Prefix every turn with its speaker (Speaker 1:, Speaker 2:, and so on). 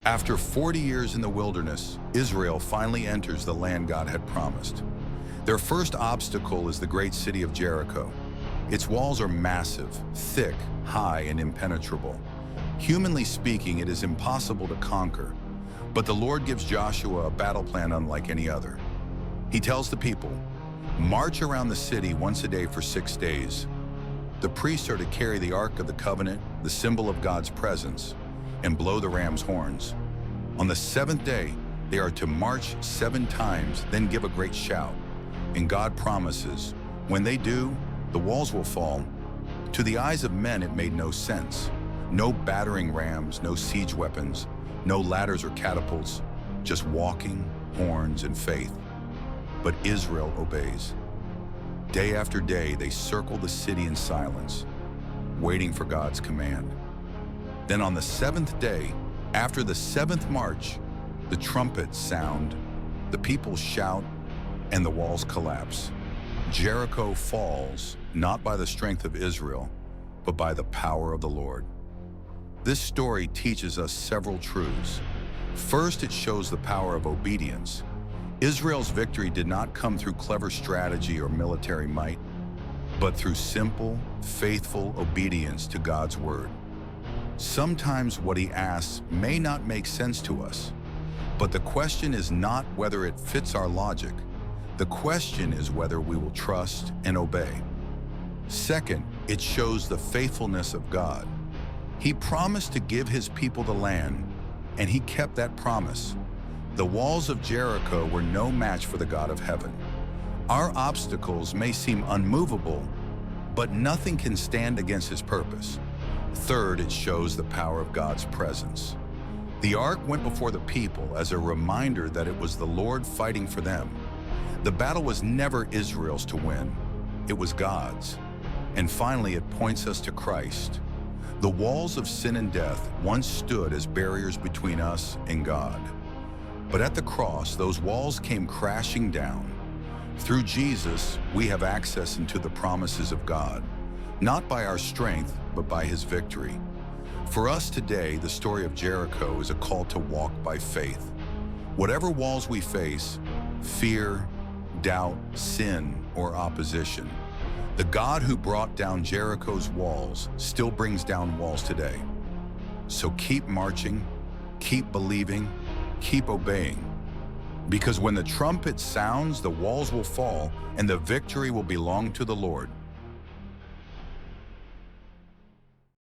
Speaker 1: After 40 years in the wilderness, Israel finally enters the land God had promised. Their first obstacle is the great city of Jericho. Its walls are massive, thick, high, and impenetrable. Humanly speaking, it is impossible to conquer, but the Lord gives Joshua a battle plan unlike any other. He tells the people, "March around the city once a day for 6 days. The priests are to carry the Ark of the Covenant, the symbol of God's presence, and blow the ram's horns. On the 7th day, they are to march 7 times, then give a great shout. And God promises, when they do, the walls will fall." To the eyes of men, it made no sense. No battering rams, no siege weapons, no ladders or catapults, just walking, horns, and faith. But Israel obeys. Day after day, they circle the city in silence, waiting for God's command. Then on the 7th day, after the 7th march, the trumpets sound, the people shout, and the walls collapse. Jericho falls, not by the strength of Israel, but by the power of the Lord. This story teaches us several truths. First, it shows the power of obedience. Israel's victory did not come through clever strategy or military might, but through simple, faithful obedience to God's word. Sometimes what he asks may not make sense to us, but the question is not whether it fits our logic. The question is whether we will trust and obey. Second, it shows the faithfulness of God. He promised to give his people the land, and he kept that promise. The walls of Jericho were no match for the God of heaven. Our obstacles may seem unmovable, but nothing can stand against his purpose. Third, it shows the power of God's presence. The ark went before the people as a reminder that it was the Lord fighting for them. The battle was never Israel's to win, it was God's. And finally, it points us to Christ. The walls of sin and death once stood as barriers between us and God. But at the cross, those walls came crashing down. Through Jesus, we have access into the promises of God, not by our strength, but by his victory. For us today, the story of Jericho is a call to walk by faith. Whatever walls we face, fear, doubt, sin, or opposition, the God who brought down Jericho's walls still brings down walls today. So keep marching, keep believing, keep obeying. Because when the trumpet sounds, the walls will fall and the victory will belong to the Lord.